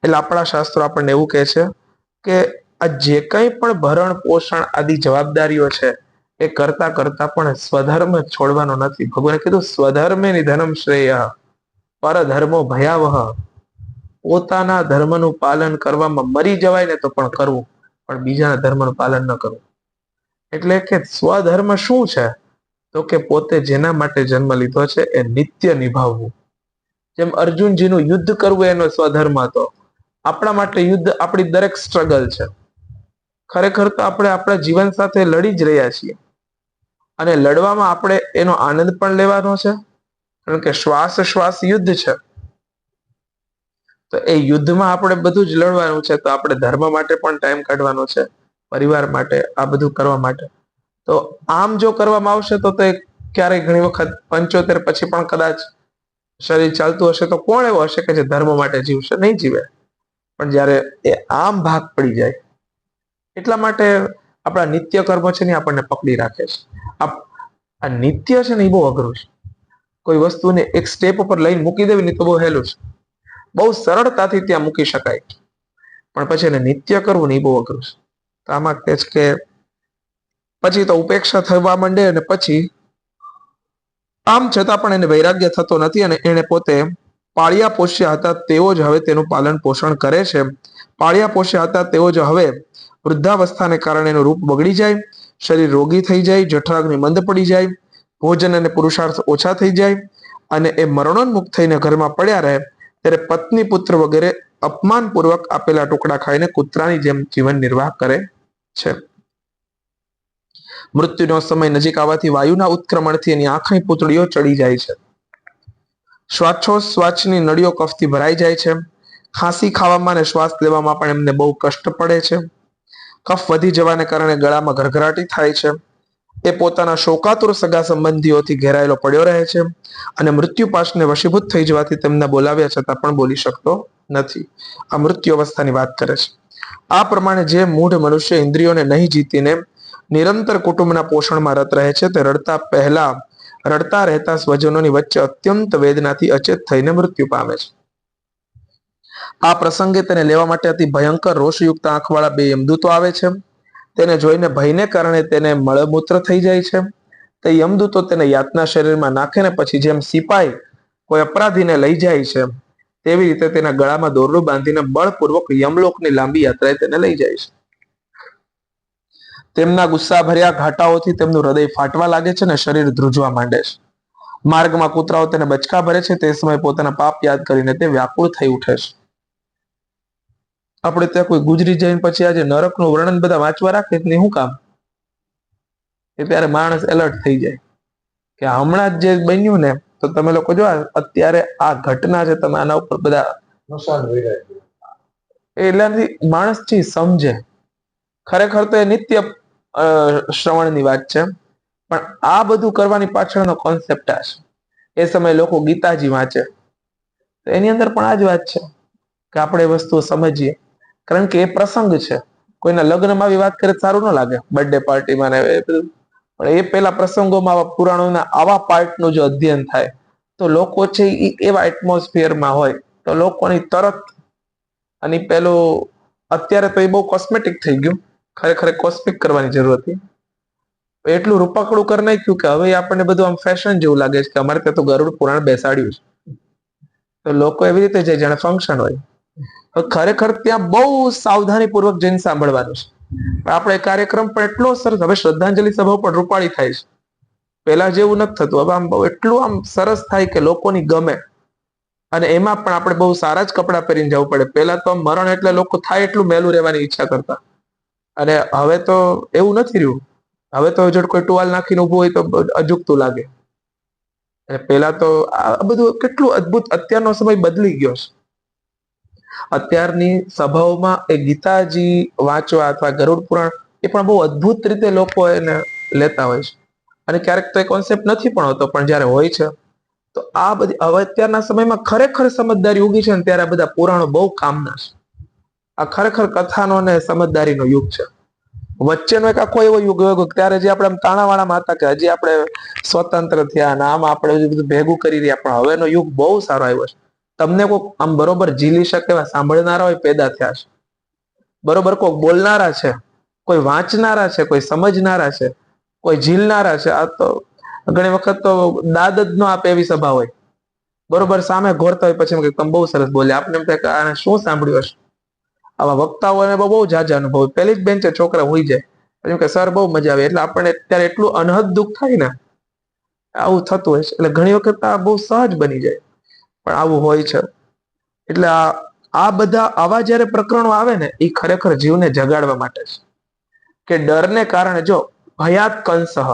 એટલે આપણા શાસ્ત્રો આપણને એવું કહે છે કે આ જે કંઈ પણ ભરણ પોષણ આદિ જવાબદારીઓ છે એ કરતા કરતા પણ સ્વધર્મ છોડવાનો નથી. ભગવાને કીધું સ્વધર્મે નિધનમ શ્રેય પરધર્મો ભયાવહ. પોતાના ધર્મનું પાલન કરવામાં મરી જવાય ને તો પણ કરવું, પણ બીજાના ધર્મનું પાલન ન કરવું. એટલે કે સ્વધર્મ શું છે? તો કે પોતે જેના માટે જન્મ લીધો છે એ નિત્ય નિભાવવું. જેમ અર્જુનજીનું યુદ્ધ કરવું એનો સ્વધર્મ હતો, આપણા માટે યુદ્ધ આપણી દરેક સ્ટ્રગલ છે. ખરેખર તો આપણે આપણા જીવન સાથે લડી જ રહ્યા છીએ, અને લડવામાં આપણે એનો આનંદ પણ લેવાનો છે, કારણ કે શ્વાસ શ્વાસ યુદ્ધ છે. તો એ યુદ્ધમાં આપણે બધું જ લડવાનું છે. તો આપણે ધર્મ માટે પણ ટાઈમ કાઢવાનો છે, પરિવાર માટે, આ બધું કરવા માટે. તો આમ જો કરવામાં આવશે તો ક્યારેય ઘણી વખત 75 પછી પણ કદાચ શરીર ચાલતું હશે તો કોણ એવો હશે કે જે ધર્મ માટે જીવશે? નહીં જીવે. પણ જ્યારે એ આમ ભાગ પડી જાય, એટલા માટે આપણા નિત્ય કર્મો છે ને આપણને પકડી રાખે છે. આ નિત્ય છે ને એ બહુ અઘરું છે. કોઈ વસ્તુને એક સ્ટેપ ઉપર લઈને મૂકી દેવી ને તો બહુ હેલું છે, બહુ સરળતાથી ત્યાં મૂકી શકાય, પણ પછી એને નિત્ય કરવું ને એ બહુ અઘરું છે. તો આમાં કહે છે કે પછી તો ઉપેક્ષા થવા માંડે, અને પછી આમ છતાં પણ એને વૈરાગ્ય થતો નથી, અને એને પોતે પાળિયા પોષ્ય હતા તેઓ જ હવે તેનું પાલન પોષણ કરે છે. પાળિયા પોષ્ય હતા તેઓ જ હવે વૃદ્ધાવસ્થાને કારણે એનું રૂપ બગડી જાય, શરીર રોગી થઈ જાય, જઠરાગ્નિ મંદ પડી જાય, ભોજન અને પુરુષાર્થ ઓછા થઈ જાય અને એ મરણોન્મુખ થઈને ઘરમાં પડ્યા રહે, ત્યારે પત્ની પુત્ર વગેરે અપમાનપૂર્વક આપેલા ટુકડા ખાઈને કૂતરાની જેમ જીવન નિર્વાહ કરે છે. મૃત્યુનો સમય નજીક આવવાથી વાયુના ઉત્ક્રમણથી એની આંખની પૂતળીઓ ચડી જાય છે. શ્વાસોશ્વાસની નળીઓ કફથી ભરાઈ જાય છે. ખાંસી ખાવામાં અને શ્વાસ લેવામાં પણ એમને બહુ કષ્ટ પડે છે. કફ વધી જવાને કારણે ગળામાં ઘરઘરાટી થાય છે. એ પોતાના શોકાતુર સગા સંબંધીઓથી ઘેરાયેલો પડ્યો રહે છે અને મૃત્યુપાશને વશીભૂત થઈ જવાથી તેમને બોલાવ્યા છતાં પણ બોલી શકતો નથી. આ મૃત્યુ અવસ્થાની વાત કરે છે. આ પ્રમાણે જે મૂઢ મનુષ્ય ઇન્દ્રિયોને નહીં જીતીને નિરંતર કુટુંબના પોષણમાં રત રહે છે, તે રડતા રહેતા સ્વજનોની વચ્ચે અત્યંત વેદનાથી અચેત થઈને મૃત્યુ પામે છે. આ પ્રસંગે તેને લેવા માટે અતિ ભયંકર રોષયુક્ત આંખવાળા બે યમદૂતો આવે છે. તેને જોઈને ભયને કારણે તેને મળમૂત્ર થઈ જાય છે. તે યમદૂતો તેને યાતના શરીરમાં નાખે ને પછી જેમ સિપાઈ કોઈ અપરાધીને લઈ જાય છે તેવી રીતે તેના ગળામાં દોરડું બાંધીને બળપૂર્વક યમલોકની લાંબી યાત્રાએ તેને લઈ જાય છે. તેમના ગુસ્સા ભર્યા ઘાટાઓથી તેમનું હૃદય ફાટવા લાગે છે અને શરીર ધ્રુજવા માંડે છે. માર્ગમાં કૂતરાઓ તેને બચકા ભરે છે. તે સમયે પોતાના પાપ યાદ કરીને તે વ્યાકુળ થઈ ઉઠે છે. આપણે ત્યાં કોઈ ગુજરી જઈને પછી આજે નરકનું વર્ણન બધા વાંચવા રાખે એટલે શું કામ? એ ત્યારે માણસ એલર્ટ થઈ જાય કે હમણાં જ જે બન્યું ને, તો તમે લોકો જો અત્યારે આ ઘટના છે, તમે આના ઉપર બધા એટલાથી માણસ થી સમજે. ખરેખર તો એ નિત્ય શ્રવણની વાત છે, પણ આ બધું કરવાની પાછળનો કોન્સેપ્ટ આ છે. એ સમયે લોકો ગીતાજી વાંચે, તો એની અંદર પણ આ જ વાત છે કે આપણે એ વસ્તુઓ સમજીએ, કારણ કે એ પ્રસંગ છે. કોઈના લગ્નમાં આવી વાત કરે સારું ન લાગે, બર્થડે પાર્ટીમાં ને એ બધું, પણ એ પેલા પ્રસંગોમાં પુરાણોના આવા પાર્ટનું જો અધ્યયન થાય તો લોકો છે એ એવા એટમોસ્ફિયરમાં હોય તો લોકોની તરત, અને પેલું અત્યારે તો એ બહુ કોસ્મેટિક થઈ ગયું, ખરેખર કોસ્મિક કરવાની જરૂર હતી. એટલું રૂપકડું કરી નાખ્યું કે હવે આપણને બધું આમ ફેશન જેવું લાગે છે કે અમારે ત્યાં તો ગરુડ પુરાણ બેસાડ્યું છે, તો લોકો એવી રીતે જાય જાણે ફંક્શન હોય. ખરેખર ત્યાં બહુ સાવધાની પૂર્વક જઈને સાંભળવાનું છે. આપણે કાર્યક્રમ પણ એટલો સરસ, હવે શ્રદ્ધાંજલિ સભા પણ રૂપાળી થાય છે, પેલા જેવું નથી થતું. હવે આમ એટલું આમ સરસ થાય કે લોકોની ગમે, અને એમાં પણ આપણે બહુ સારા જ કપડાં પહેરીને જવું પડે. પેલા તો મરણ એટલે લોકો થાય એટલું મેલું રહેવાની ઈચ્છા કરતા, અને હવે તો એવું નથી રહ્યું. હવે તો જો કોઈ ટુવાલ નાખીને ઉભું હોય તો અજુગતું લાગે. પેલા તો આ બધું કેટલું અદ્ભુત, અત્યારનો સમય બદલી ગયો છે. અત્યારની સભાઓમાં એ ગીતાજી વાંચવા અથવા ગરુડ પુરાણ એ પણ બહુ અદ્ભુત રીતે લોકો એને લેતા હોય છે, અને ક્યારેક તો એ કોન્સેપ્ટ નથી પણ હોતો, પણ જયારે હોય છે તો આ બધી હવે અત્યારના સમયમાં ખરેખર સમજદારી ઉગી છે ને, ત્યારે આ બધા પુરાણો બહુ કામના છે. આ ખરેખર કથાનો અને સમજદારીનો યુગ છે. વચ્ચેનો એક આખો એવો યુગ હતો ત્યારે જે આપણે તાણાવાણામાં હતા કે હજી આપણે સ્વતંત્ર થયા અને આમ આપણે બધું ભેગું કરી રહ્યા, પણ હવેનો યુગ બહુ સારો આવ્યો છે. તમને કોઈ આમ બરોબર ઝીલી શકે એવા સાંભળનારા હોય પેદા થયા છે, બરોબર કોઈ બોલનારા છે, કોઈ વાંચનારા છે, કોઈ સમજનારા છે, કોઈ ઝીલનારા છે. આ તો ઘણી વખત તો દાદ જ ન આપે એવી સભા હોય, બરોબર સામે ઘોરતા હોય પછી તમે બહુ સરસ બોલ્યા, આપણે એમ થાય કે આને શું સાંભળ્યું હશે. આવા વક્તાઓને બહુ જાજા અનુભવ, પહેલી જ બેન્ચે છોકરા હોઈ જાય પછી કે સર બહુ મજા આવે, એટલે આપણને અત્યારે એટલું અનહદ દુઃખ થાય ને, આવું થતું હોય છે. એટલે ઘણી વખત આ બહુ સહજ બની જાય, પણ આવું હોય છે. એટલે આ બધા આવા જયારે પ્રકરણો આવે ને, એ ખરેખર જીવને જગાડવા માટે છે કે ડરને કારણે, જો ભયાત કંસહ,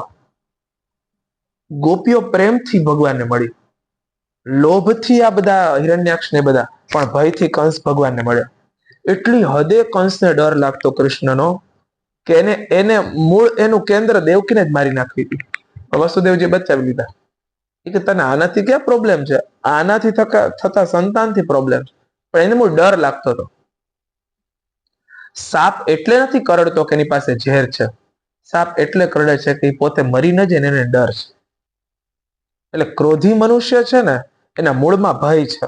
ગોપીઓ પ્રેમથી ભગવાનને મળી, લોભથી આ બધા હિરણ્યાક્ષ ને બધા, પણ ભયથી કંસ ભગવાનને મળ્યો. એટલી હદે કંસને ડર લાગતો કૃષ્ણનો કે એને મૂળ એનું કેન્દ્ર દેવકીને જ મારી નાખવી હતી. વસુદેવજી બચાવી લીધા. એ કે તને આનાથી ક્યાં પ્રોબ્લેમ છે, આનાથી થતા સંતાનથી પ્રોબ્લેમ છે, પણ એને મૂળ ડર લાગતો હતો. સાપ એટલે નથી કરડતો કે એની પાસે ઝેર છે, સાપ એટલે કરડે છે કે પોતે મરી ન જાય એને ડર છે. એટલે ક્રોધી મનુષ્ય છે ને, એના મૂળમાં ભય છે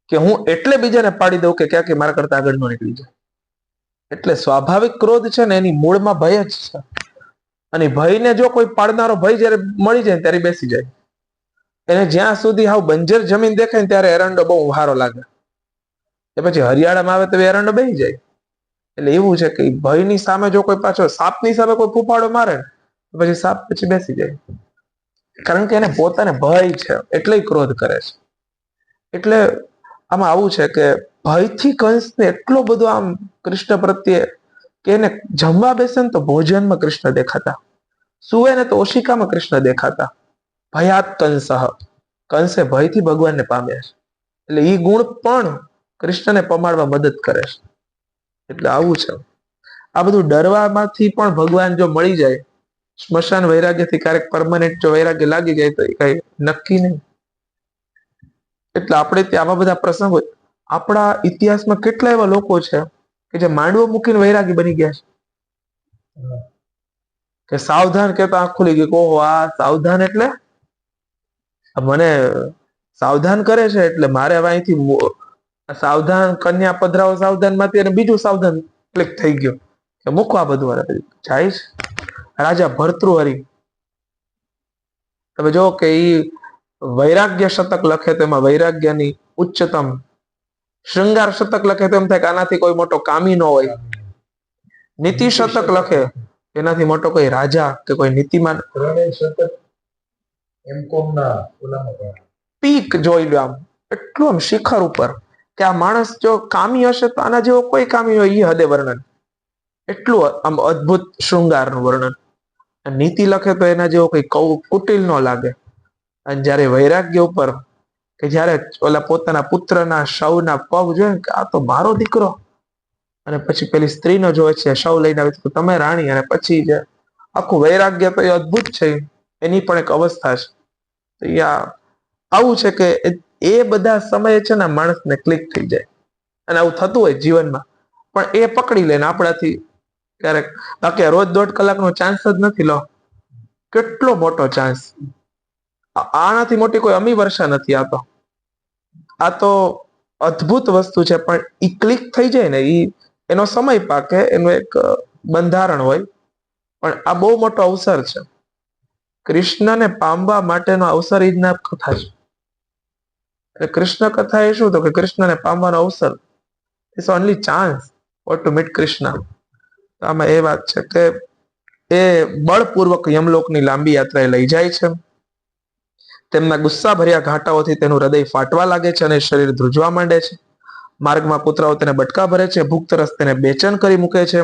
કે હું એટલે બીજાને પાડી દઉં કે ક્યાંક મારા કરતા આગળ ન નીકળી જાય. એટલે સ્વાભાવિક ક્રોધ છે ને, એની મૂળમાં ભય જ છે, અને ભયને જો કોઈ પાડનારો ભય જયારે મળી જાય ત્યારે બેસી જાય. એને જ્યાં સુધી હાવ બંજર જમીન દેખાય ને ત્યારે એરંડો બહુ સારો લાગે, એ પછી હરિયાળામાં આવે તો એરંડો બેસી જાય. એટલે એવું છે કે ભયની સામે જો કોઈ પાછો સાપની સામે કોઈ ફૂફાડો મારે ને તો પછી સાપ પછી બેસી જાય, કારણ કે એને પોતાને ભય છે એટલે ક્રોધ કરે છે. એટલે આમાં આવું છે કે ભયથી કંસને એટલો બધો આમ કૃષ્ણ પ્રત્યે કે એને જમવા બેસે ને તો ભોજનમાં કૃષ્ણ દેખાતા, સુવે ને તો ઓશિકામાં કૃષ્ણ દેખાતા. ભયાત કંસ, કંસે ભયથી ભગવાનને પામ્યા છે. એટલે એ ગુણ પણ કૃષ્ણને પમાડવા મદદ કરે છે. એટલે આવું છે. આ બધું ડરવામાંથી પણ ભગવાન જો મળી જાય, સ્મશાન વૈરાગ્યથી ક્યારેક પરમાનન્ટ જો વૈરાગ્ય લાગી જાય તો એ કઈ નક્કી નહીં. એટલે આપણે ત્યાં આવા બધા પ્રસંગો, આપણા ઇતિહાસમાં કેટલા એવા લોકો છે કે જે માંડવો મૂકીને વૈરાગી બની ગયા છે. કે સાવધાન કેતા આંખ ખુલી ગઈ, ઓહો આ સાવધાન એટલે મને સાવધાન કરે છે એટલે મારે હવે અહીંથી સાવધાન કન્યા પધરાવો સાવધાન માંથી અને બીજું સાવધાન ક્લિક થઈ ગયો કે મૂકો આ બધું જાય છે. રાજા ભર્તૃહરિ, તમે જો કે ઈ વૈરાગ્ય શતક લખે તો એમાં વૈરાગ્યની ઉચ્ચતમ, શૃંગાર શતક લખે તો એમ થાય કે આનાથી કોઈ મોટો કામી ન હોય. નીતિ શતક લખે એનાથી મોટો કોઈ રાજા કે કોઈ નીતિમાન પીક જોઈ લો, આમ એટલું આમ શિખર ઉપર કે આ માણસ જો કામી હશે તો આના જેવો કોઈ કામી હોય એ હદે વર્ણન, એટલું આમ અદ્ભુત શૃંગારનું વર્ણન. નીતિ લખે તો એના જેવો કઈ કુટિલ ન લાગે. અને જયારે વૈરાગ્ય ઉપર કે જયારે ઓલા પોતાના પુત્રના શવના પગ જોયે કે આ તો મારો દીકરો, અને પછી પેલી સ્ત્રીનો જોવે છે શવ લઈને આવે તો તમે રાણી, અને પછી જે આખું વૈરાગ્ય તો એ અદ્ભુત છે, એની પણ એક અવસ્થા છે. તો આવું છે કે એ બધા સમયે છે ને માણસને ક્લિક થઈ જાય, અને આવું થતું હોય જીવનમાં પણ એ પકડી લે ને આપણાથી ક્યારેક. બાકી રોજ 1.5 કલાકનો ચાન્સ જ નથી. લો કેટલો મોટો ચાન્સ, આનાથી મોટી કોઈ અમી વર્ષા નથી. આ તો અદ્ભુત વસ્તુ છે, પણ ઈ ક્લિક થઈ જાય ને એનો સમય પાકે, એનું એક બંધારણ હોય. પણ આ બહુ મોટો અવસર છે, કૃષ્ણને પામવા માટેનો અવસર એ જ ના કથા છે. એટલે કૃષ્ણ કથા એ શું, તો કે કૃષ્ણને પામવાનો અવસર, it's only chance for to meet Krishna. આમાં એ વાત છે કે એ બળપૂર્વક યમલોકની લાંબી યાત્રાએ લઈ જાય છે. તેમના ગુસ્સા ભર્યા ઘાટાઓથી તેનું હૃદય ફાટવા લાગે છે અને શરીર ધ્રુજવા માંડે છે. માર્ગમાં કૂતરાઓ તેને બટકા ભરે છે, ભૂખ તરસ તેને બેચેન કરી મૂકે છે.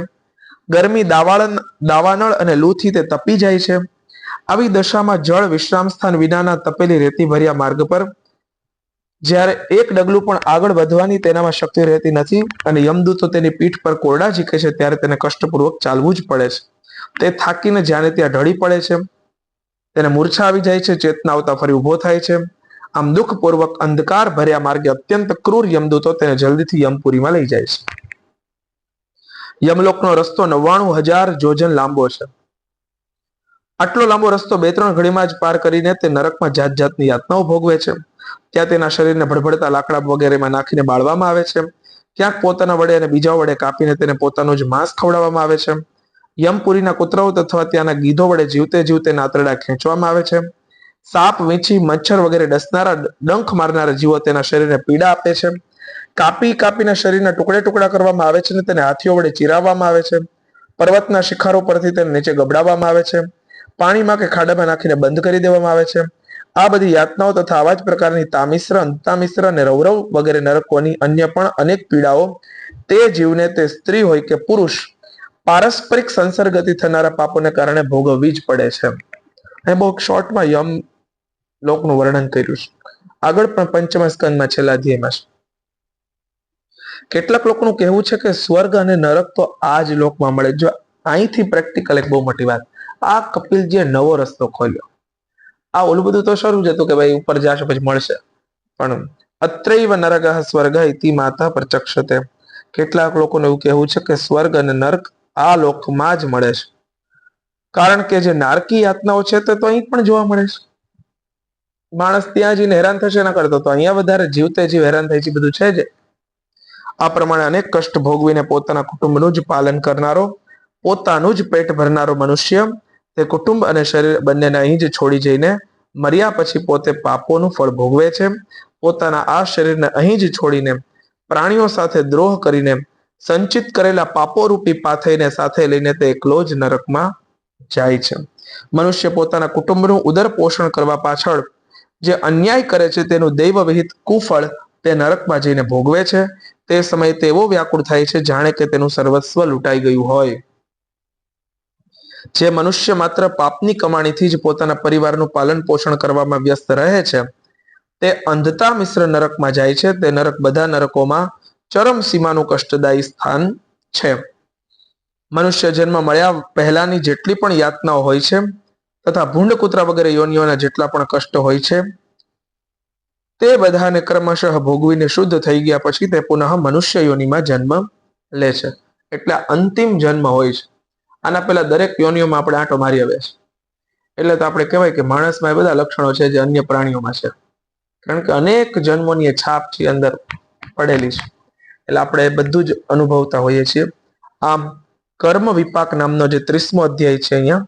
ગરમી દાવાનળ અને લૂથી તે તપી જાય છે. આવી દશામાં જળ વિશ્રામ સ્થાન વિનાના તપેલી રેતી ભર્યા માર્ગ પર જ્યારે એક ડગલું પણ આગળ વધવાની તેનામાં શક્તિ રહેતી નથી અને યમદૂતો તેની પીઠ પર કોરડા ઝીકે છે, ત્યારે તેને કષ્ટપૂર્વક ચાલવું જ પડે છે. તે થાકીને જ્યાં ત્યાં ઢળી પડે છે, તેને મૂર્છા આવી જાય છે, ચેતના આવતા ફરી ઉભો થાય છે. આમ દુઃખપૂર્વક અંધકાર ભર્યા માર્ગે અત્યંત ક્રૂર યમદૂતો તેને જલ્દીથી યમપુરીમાં લઈ જાય છે. યમલોકનો રસ્તો 99,000 યોજન લાંબો છે. આટલો લાંબો રસ્તો 2-3 ઘડીમાં જ પાર કરીને તે નરકમાં જાત જાતની યાતનાઓ ભોગવે છે. ત્યાં તેના શરીરને ભડભડતા લાકડા વગેરેમાં નાખીને બાળવામાં આવે છે. ક્યાંક પોતાના વડે અને બીજા વડે કાપીને તેને પોતાનું જ માંસ ખવડાવવામાં આવે છે. યમપુરીના કૂતરાઓ તથા ત્યાંના ગીધો વડે જીવતે જીવતે આંતરડા ખેંચવામાં આવે છે. સાપ, વીંછી, મચ્છર વગેરે ડસનારા, ડંખ મારનારા જીવો તેના શરીરને પીડા આપે છે. કાપીને શરીરના ટુકડે ટુકડા કરવામાં આવે છે અને તેને હાથીઓ વડે ચીરાવવામાં આવે છે. પર્વતના શિખરો પરથી તેને નીચે ગબડાવવામાં આવે છે. પાણીમાં કે ખાડામાં નાખીને બંધ કરી દેવામાં આવે છે. આ બધી યાતનાઓ તથા આવા જ પ્રકારની તામિશ્ર, અંતામિશ્ર અને રૌરવ વગેરે નરકોની અન્ય પણ અનેક પીડાઓ તે જીવને, તે સ્ત્રી હોય કે પુરુષ, પારસ્પરિક સંસર્ગથી થનારા પાપોને કારણે ભોગવવી જ પડે છે. એ બહુ શોર્ટમાં યમ લોકનું વર્ણન કર્યું છે. આગળ પણ 5મા સ્કંદમાં છેલ્લા અધ્યાયમાં છે. કેટલાક લોકોનું કહેવું છે કે સ્વર્ગ અને નરક તો આ જ લોકમાં મળે. જો અહીંથી પ્રેક્ટિકલ એક બહુ મોટી વાત, આ કપિલજીએ નવો રસ્તો ખોલ્યો. આ ઓલું બધું તો શરૂ જ હતું કે ભાઈ ઉપર જાશો પછી મળશે, પણ અત્રૈવ નરક સ્વર્ગ ઇતિ માતા પ્રચક્ષતે. કેટલાક લોકોને એવું કહેવું છે કે સ્વર્ગ અને નરક આ લોકમાં જ મળે છે, કારણ કે જે નારકી યાતનાઓ છે તે તો અહીં પણ જોવા મળે છે. માણસ ત્યાં જઈને હેરાન થશે ના કરતો, તો અહીંયા વધારે જીવતે જીવ હેરાન થાય છે, બધું છે જ. આ પ્રમાણે અનેક કષ્ટ ભોગવીને પોતાના કુટુંબનું જ પાલન કરનારો, પોતાનું જ પેટ ભરનારો મનુષ્ય તે કુટુંબ અને શરીર બંનેને અહીં જ છોડી જઈને મર્યા પછી પોતે પાપોનું ફળ ભોગવે છે, પોતાના આ શરીરને અહીં જ છોડીને પ્રાણીઓ સાથે દ્રોહ કરીને સંચિત કરેલા પાપોરૂપી પાથઈને સાથે લઈને તે એકલો જ નરકમાં જાય છે. મનુષ્ય પોતાના કુટુંબનું ઉદર પોષણ કરવા પાછળ જે અન્યાય કરે છે તેનું દૈવ વિહિત કુફળ તે નરકમાં જઈને ભોગવે છે. તે સમયે તેવો વ્યાકુળ થાય છે જાણે કે તેનું સર્વસ્વ લૂંટાઈ ગયું હોય. જે મનુષ્ય માત્ર પાપની કમાણીથી જ પોતાના પરિવારનું પાલન પોષણ કરવામાં વ્યસ્ત રહે છે તે અંધતા મિશ્ર નરકમાં જાય છે. તે નરક બધા નરકોમાં ચરમ સીમાનું કષ્ટદાયી સ્થાન છે. મનુષ્ય જન્મ મળ્યા પહેલાની જેટલી પણ યાતનાઓ હોય છે તથા ભૂંડ કૂતરા વગેરે યોનિઓના જેટલા પણ કષ્ટ હોય છે તે બધાને ક્રમશઃ ભોગવીને શુદ્ધ થઈ ગયા પછી તે પુનઃ મનુષ્ય યોનિમાં જન્મ લે છે. એટલે અંતિમ જન્મ હોય છે. આના પહેલા દરેક યોનિઓમાં આપણે આંટો મારી આવે છે. એટલે તો આપણે કહેવાય કે માણસમાં એ બધા લક્ષણો છે જે અન્ય પ્રાણીઓમાં છે, કારણ કે અનેક જન્મોની છાપ છે અંદર પડેલી છે. એટલે આપણે બધું જ અનુભવતા હોઈએ છીએ. આમ કર્મ વિપાક નામનો જે 30મો અધ્યાય છે અહીંયા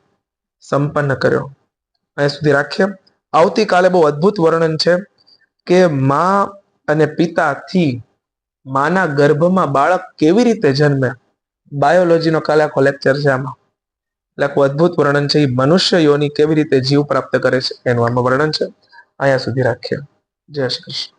સંપન્ન કર્યો. અહીંયા સુધી રાખીએ. આવતીકાલે બહુ અદ્ભુત વર્ણન છે કે મા અને પિતાથી માના ગર્ભમાં બાળક કેવી રીતે જન્મે. બાયોલોજીનો કાલે આખો લેક્ચર છે આમાં. એટલે આખું અદ્ભુત વર્ણન છે. એ મનુષ્ય યોની કેવી રીતે જીવ પ્રાપ્ત કરે છે એનું આમાં વર્ણન છે. અહીંયા સુધી રાખીએ. જય શ્રી કૃષ્ણ.